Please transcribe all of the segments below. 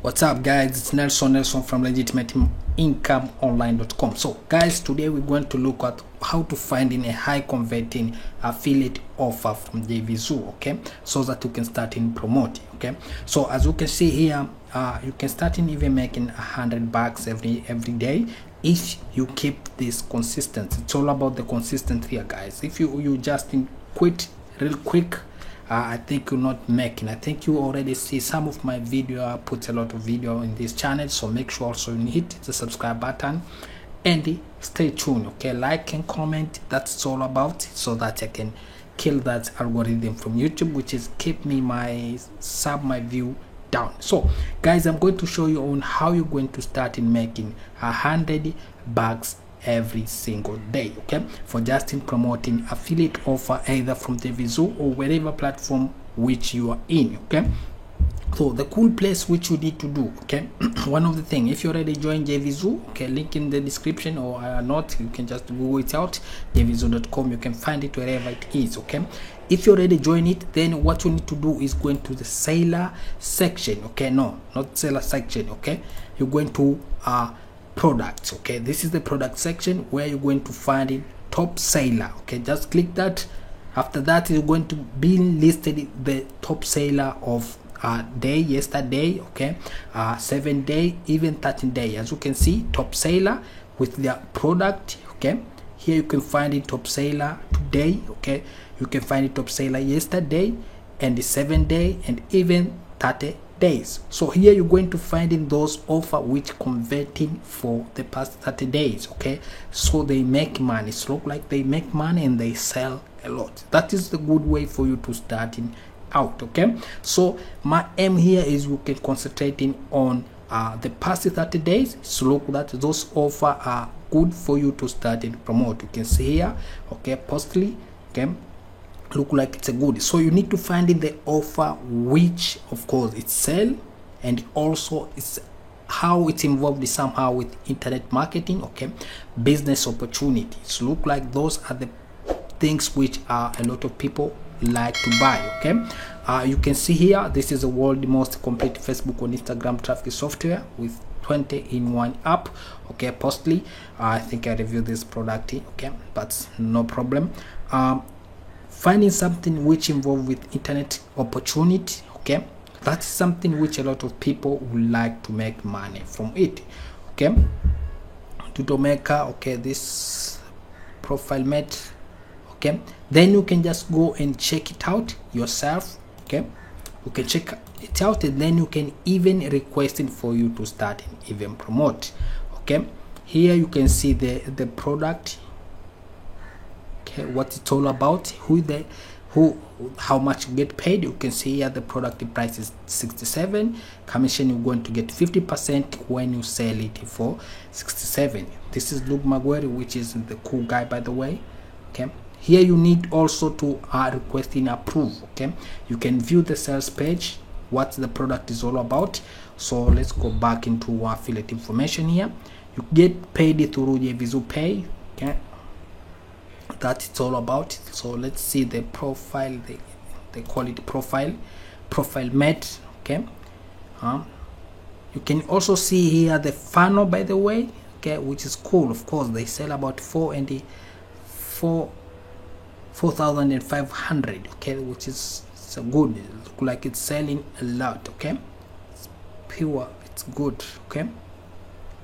What's up, guys? It's Nelson from legitimateincomeonline.com. So guys, today we're going to look at how to find in a high converting affiliate offer from JVZoo, okay, so that you can start in promoting. Okay, so as you can see here, you can start in even making $100 every day if you keep this consistent. It's all about the consistency here, guys. If you just quit real quick, I think you're not making. I think you already see some of my video. I put a lot of video in this channel, so make sure also you hit the subscribe button and stay tuned. Okay, like and comment. That's all about, so that I can kill that algorithm from YouTube, which is keep me my view down. So guys, I'm going to show you on how you're going to start in making $100 every single day, okay, for just in promoting affiliate offer either from JVZoo or wherever platform which you are in. Okay, so the cool place which you need to do, okay, one of the thing, if you already joined JVZoo, okay, link in the description, or not, you can just Google it out, jvzoo.com. you can find it wherever it is. Okay, if you already join it, then what you need to do is going to the seller section. Okay, no, not seller section. Okay, you're going to products. Okay, this is the product section where you're going to find it top seller. Okay, just click that. After that, you're going to be listed the top seller of day, yesterday, okay, 7 day, even 13 day. As you can see, top seller with their product. Okay, here you can find it top seller today. Okay, you can find it top seller yesterday and the 7 day and even 30 days. So here you're going to find in those offer which converting for the past 30 days. Okay, so they make money. It's look like they make money and they sell a lot. That is the good way for you to start in out. Okay, so my aim here is you can concentrating on the past 30 days. So look that those offer are good for you to start and promote. You can see here, okay, postly, okay, look like it's a good. So you need to find in the offer which of course it's sell, and also it's how it's involved somehow with internet marketing. Okay, business opportunities. Look like those are the things which are a lot of people like to buy. Okay, you can see here, this is the world's most complete Facebook and Instagram traffic software with 20-in-1 app. Okay, postly, I think I reviewed this product, okay, but no problem. Finding something which involved with internet opportunity, okay, that's something which a lot of people would like to make money from it. Okay, tutorial maker, okay, this profile mate, okay, then you can just go and check it out yourself. Okay, you can check it out, and then you can even request it for you to start and even promote. Okay, here you can see the product, okay, what it's all about, how much you get paid. You can see here the product price is 67. Commission, you're going to get 50% when you sell it for 67. This is Luke Maguire, which is the cool guy, by the way. Okay, here you need also to request in approve. Okay, you can view the sales page, what the product is all about. So let's go back into affiliate information here. You get paid through JVZoo Pay. Okay, that it's all about. So let's see the profile. They call it profile mate. Okay, you can also see here the funnel, by the way, okay, which is cool. Of course, they sell about 4,500, okay, which is so good. It look like it's selling a lot. Okay, it's pure, it's good. Okay,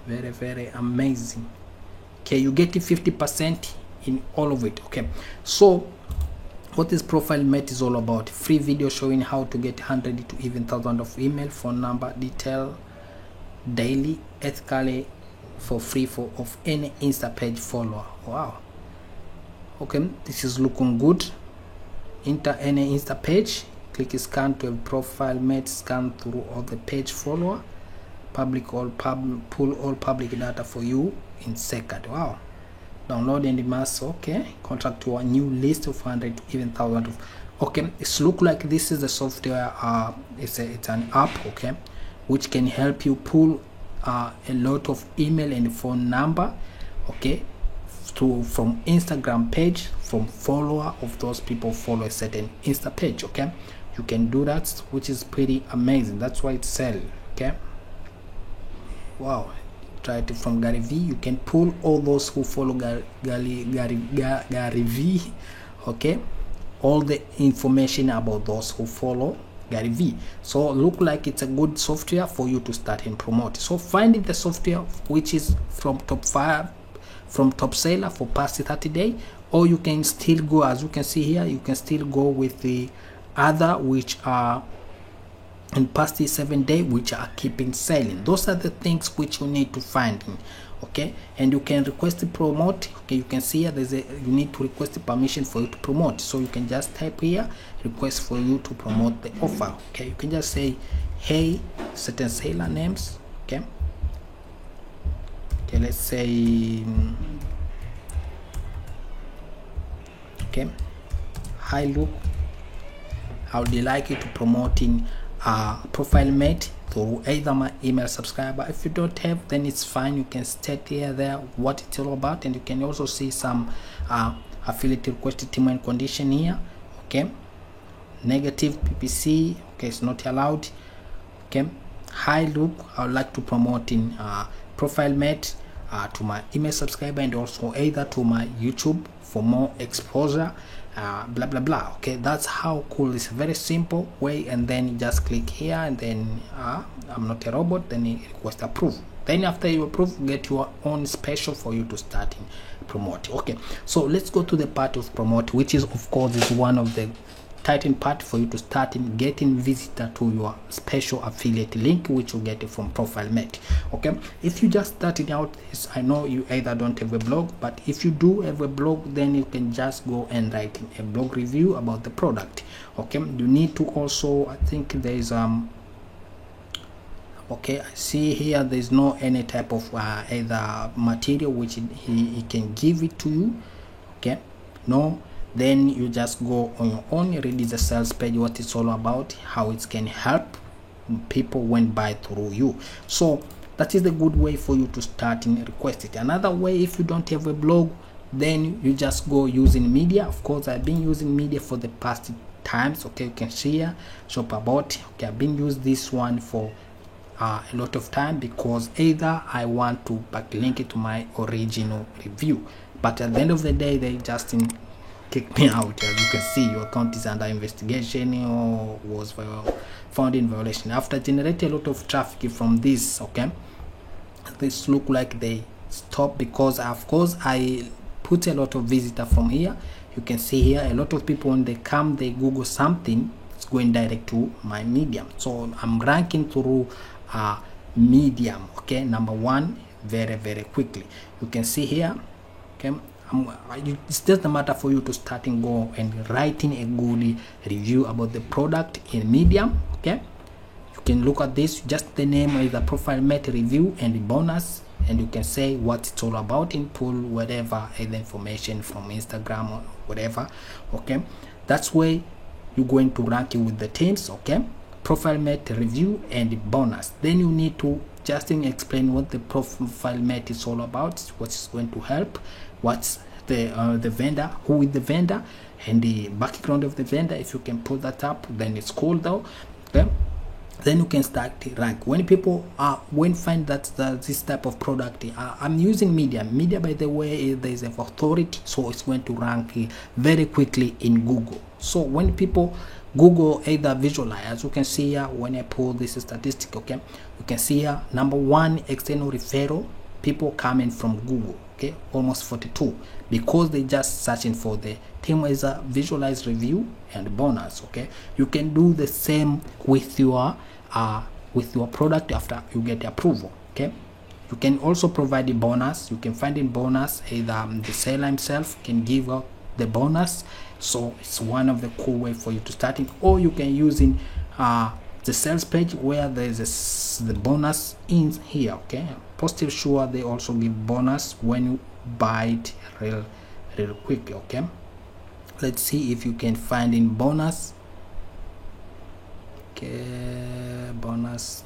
very amazing. Okay, you get 50% in all of it. Okay, so what this profile mate is all about: free video showing how to get 100 to even 1,000 of email, phone number, detail, daily, ethically, for free of any Insta page follower. Wow. Okay, this is looking good. Enter any Insta page, click scan to a profile mate, scan through all the page follower, pull all public data for you in second. Wow. Download and mass. Okay, contract to a new list of 100 to even 1,000 of. Okay, it's look like this is the software. It's an app, okay, which can help you pull a lot of email and phone number, okay, from Instagram page, from follower of those people follow a certain Insta page. Okay, you can do that, which is pretty amazing. That's why it's sell. Okay, wow, try it from Gary V. You can pull all those who follow Gary V, okay, all the information about those who follow Gary V. So look like it's a good software for you to start and promote. So finding the software which is from top 5, from top seller for past 30 days, or you can still go, as you can see here, you can still go with the other which are in past 7 days, which are keeping selling. Those are the things which you need to find in, okay. And you can request to promote, okay. You can see here there's a, you need to request the permission for you to promote. So you can just type here request for you to promote the offer, okay. You can just say, hey, certain seller names, okay. Okay, let's say okay, hi, look, I would like you to promoting Profile Mate through either my email subscriber. If you don't have, then it's fine, you can state here there what it's all about, and you can also see some affiliate requested term and condition here, okay. Negative PPC, okay, it's not allowed, okay. Hi, look, I would like to promote in Profile Mate to my email subscriber and also either to my YouTube for more exposure, blah blah blah, okay. That's how cool. It's a very simple way, and then you just click here, and then I'm not a robot, then you request approve. Then after you approve, get your own special for you to start in promote, okay. So let's go to the part of promote, which is of course is one of the titan part for you to start in getting visitor to your special affiliate link, which you get from Profile Mate, okay. If you just starting out this, I know you either don't have a blog, but if you do have a blog, then you can just go and write a blog review about the product, okay. You need to also, I think there is okay, I see here there's no any type of either material which he can give it to you, okay, no. Then you just go on your own, read the sales page, what it's all about, how it can help people when buy through you. So that is the good way for you to start and request it. Another way, if you don't have a blog, then you just go using media. Of course, I've been using media for the past times, okay. You can see here shop about, okay. I've been using this one for a lot of time because either I want to backlink it to my original review, but at the end of the day they just kick me out. As you can see, your account is under investigation or was found in violation. After generating a lot of traffic from this, okay, this look like they stop because of course I put a lot of visitor from here. You can see here a lot of people when they come, they Google something, it's going direct to my Medium. So I'm ranking through Medium, okay, number 1 very quickly. You can see here, okay. It's just a matter for you to start and go and writing a good review about the product in Medium, okay. You can look at this, just the name is the Profile Mate review and the bonus, and you can say what it's all about and pull whatever the information from Instagram or whatever, okay. That's where you're going to rank it with the teams, okay. Profile Mate review and the bonus. Then you need to just explain what the Profile Mate is all about, what's going to help, what's the vendor, who is the vendor, and the background of the vendor. If you can put that up, then it's cool though, okay. Then you can start to rank. When people when find that this type of product, I'm using media, by the way, there is an authority, so it's going to rank very quickly in Google. So when people Google either visualize, as you can see here, when I pull this statistic, okay, you can see here number 1 external referral, people coming from Google, okay, almost 42, because they just searching for the team as a visualized review and bonus, okay. You can do the same with your product after you get approval, okay. You can also provide the bonus. You can find in bonus either the seller himself can give out the bonus, so it's one of the cool way for you to start it, or you can use in the sales page where there is the bonus in here, okay. Positive Sure, they also give bonus when you buy it real quick, okay. Let's see if you can find in bonus, okay, bonus,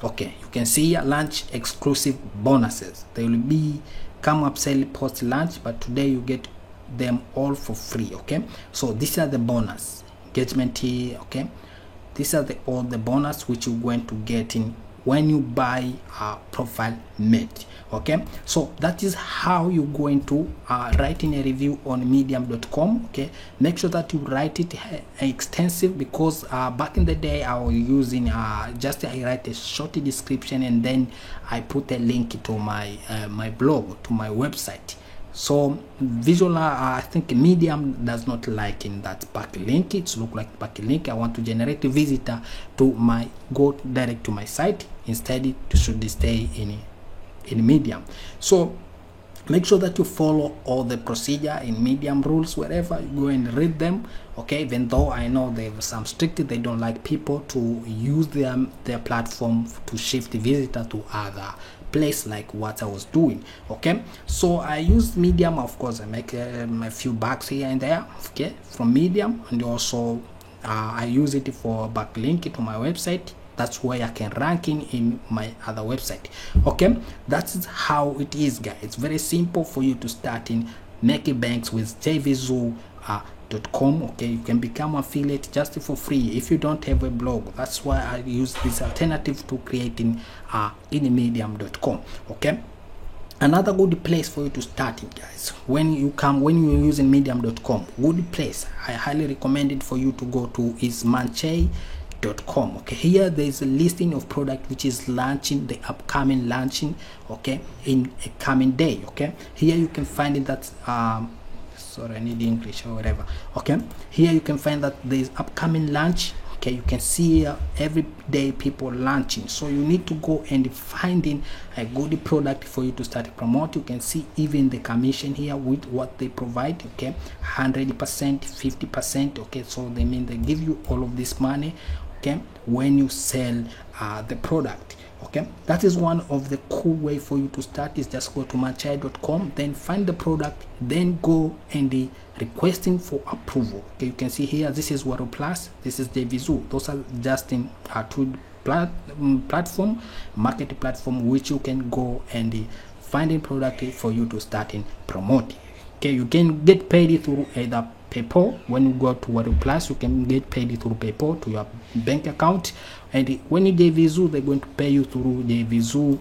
okay. You can see here launch exclusive bonuses. They will be come upsell post launch, but today you get them all for free, okay. So these are the bonus engagement here, okay. These are all the bonus which you're going to get in when you buy Profile Mate. Okay, so that is how you're going to write in a review on medium.com. okay, make sure that you write it extensive, because back in the day I was using just I write a short description and then I put a link to my my blog, to my website. So visual, I think Medium does not like in that backlink. It's look like backlink. I want to generate a visitor to my, go direct to my site. Instead, it should stay in Medium. So make sure that you follow all the procedure in Medium rules wherever you go and read them. Okay, even though I know there's some strict, they don't like people to use their platform to shift the visitor to other place like what I was doing. Okay, so I use Medium. Of course, I make a few bucks here and there, okay, from Medium, and also I use it for backlink to my website. That's where I can rank in my other website. Okay, that's how it is, guys. It's very simple for you to start in making banks with jvzoo.com. okay, you can become affiliate just for free if you don't have a blog. That's why I use this alternative to creating in medium.com. okay, another good place for you to start it, guys, when you're using medium.com, good place I highly recommend it for you to go to is Manchai.com. okay, here there is a listing of product which is launching, the upcoming launching, okay, in a coming day. Okay, here you can find it that sorry, I need English or whatever. Okay, here you can find that there is upcoming launch. Okay, you can see every day people launching, so you need to go and finding a good product for you to start promote. You can see even the commission here with what they provide. Okay, 100%, 50%. okay, so they mean they give you all of this money, okay, when you sell the product. Okay, that is one of the cool way for you to start, is just go to Manchai.com, then find the product, then go and requesting for approval. Okay, you can see here, this is Waro Plus, this is JVZoo. Those are just in two platform, market platform, which you can go and finding product for you to start in promoting. Okay, you can get paid through either PayPal. When you go to Waro Plus, you can get paid through PayPal to your bank account, and when you JVZoo, they're going to pay you through JVZoo.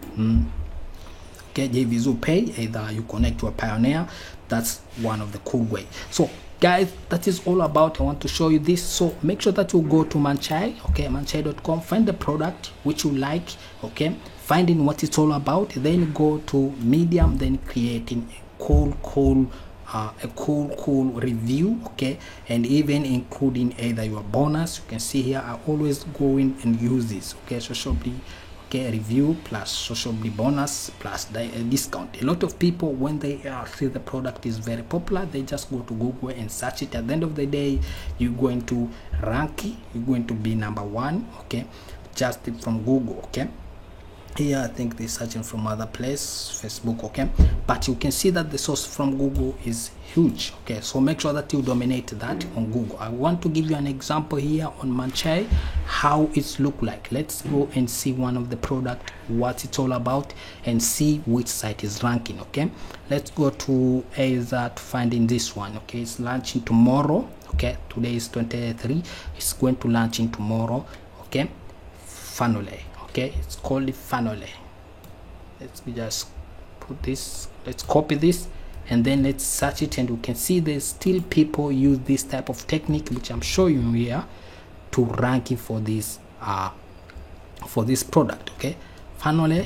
Okay, JVZoo Pay. Either you connect to a Pioneer. That's one of the cool way. So guys, that is all about. I want to show you this. So make sure that you go to Manchai. Okay, Manchai.com, find the product which you like. Okay, finding what it's all about, then go to Medium, then creating a cool review. Okay, and even including either your bonus. You can see here I always go in and use this. Okay, Sociably, okay, review plus Sociably bonus plus discount. A lot of people, when they see the product is very popular, they just go to Google and search it. At the end of the day, you're going to rank, you're going to be #1. okay, just from Google. Okay, here I think they're searching from other place, Facebook. Okay, but you can see that the source from Google is huge. Okay, so make sure that you dominate that on Google. I want to give you an example here on Manchai, how it's look like. Let's go and see one of the product, what it's all about, and see which site is ranking. Okay, let's go to either to finding this one. Okay, it's launching tomorrow. Okay, today is 23. It's going to launch in tomorrow. Okay, Funnelly. Okay, it's called Funnelly. Let's just put this, let's copy this, and then let's search it, and you can see there's still people use this type of technique which I'm showing you here to ranking for this product. Okay, Funnelly.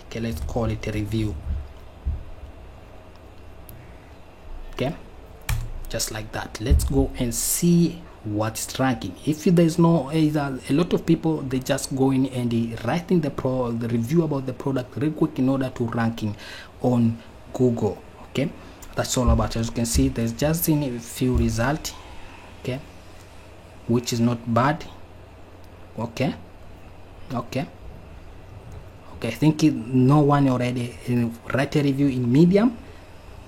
Okay, let's call it a review. Okay, just like that. Let's go and see what's ranking. If there's no either, a lot of people, they just go in and writing the review about the product real quick in order to ranking on Google. Okay, that's all about. As you can see, there's just in a few results. Okay, which is not bad. Okay, I think no one already write a review in Medium.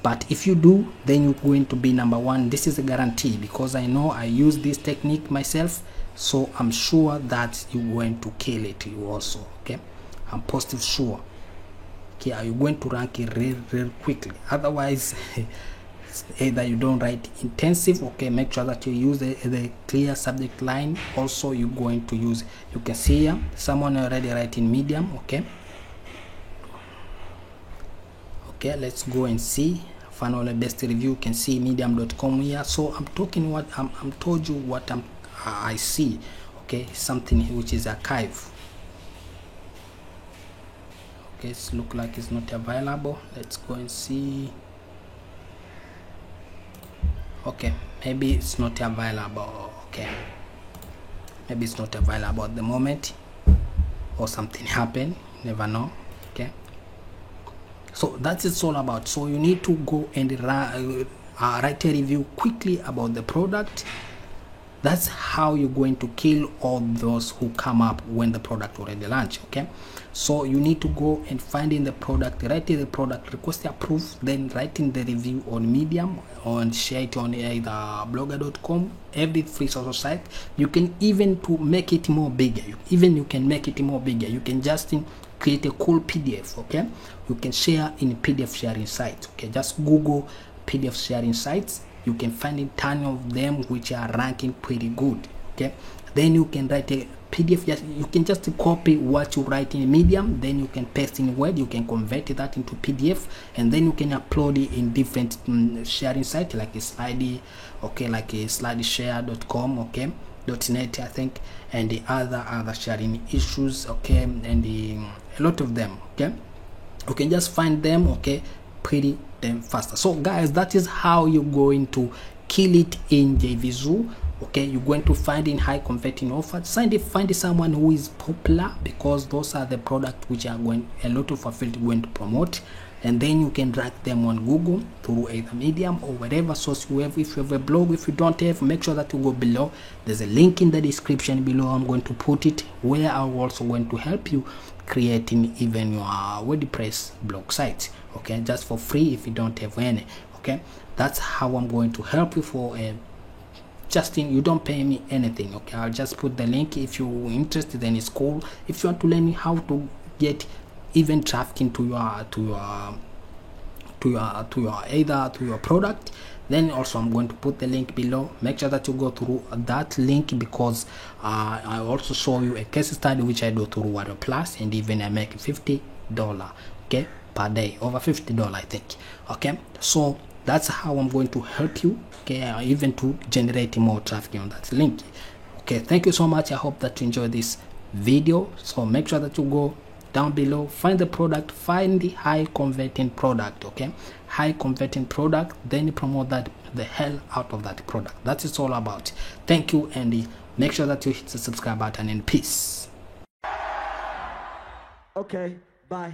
But if you do, then you're going to be #1. This is a guarantee, because I know I use this technique myself, so I'm sure that you're going to kill it you also. Okay, I'm positive sure. Okay, are you going to rank it real quickly? Otherwise either you don't write intensive, okay, make sure that you use the clear subject line. Also you're going to use, you can see here someone already writing medium. Okay, let's go and see finally best review. You can see medium.com here. So I'm talking what I'm told you what I see. Okay, something which is archive. Okay, it look like it's not available. Let's go and see. Okay, maybe it's not available. Okay, maybe it's not available at the moment, or something happened, never know. Okay, so that's it's all about. So you need to go and write a review quickly about the product. That's how you're going to kill all those who come up when the product already launched. Okay, so you need to go and find in the product, write in the product, request approve, then write in the review on Medium or share it on either blogger.com, every free social site. You can even to make it more bigger. You can make it more bigger. You can just create a cool PDF. Okay, you can share in PDF sharing sites. Okay, just Google PDF sharing sites. You can find a ton of them which are ranking pretty good. Okay, then you can write a PDF. You can just copy what you write in Medium, then you can paste in Word. You can convert that into PDF, and then you can upload it in different sharing sites like a Slide, okay, like a slideshare.com, okay, .net I think, and the other sharing issues. Okay, and a lot of them. Okay, you can just find them. Okay, pretty damn faster. So guys, that is how you're going to kill it in JVZoo. Okay, you're going to find in high converting offers. Find someone who is popular, because those are the products which are going a lot of affiliate going to promote, and then you can rank them on Google through either Medium or whatever source you have. If you have a blog, if you don't have, make sure that you go below. There's a link in the description below. I'm going to put it, where I'm also going to help you creating even your WordPress blog site. Okay, just for free if you don't have any. Okay, that's how I'm going to help you for you don't pay me anything. Okay, I'll just put the link. If you're interested, then it's cool. If you want to learn how to get even traffic into your product, then also I'm going to put the link below. Make sure that you go through that link, because I also show you a case study which I do through WordPress, and even I make $50, okay, per day, over $50 I think. Okay, so that's how I'm going to help you, okay, even to generate more traffic on that link. Okay, thank you so much. I hope that you enjoy this video. So make sure that you go down below, find the product, find the high converting product. Okay, high converting product, then you promote that the hell out of that product. That is all about. Thank you, and make sure that you hit the subscribe button, and peace. Okay, bye.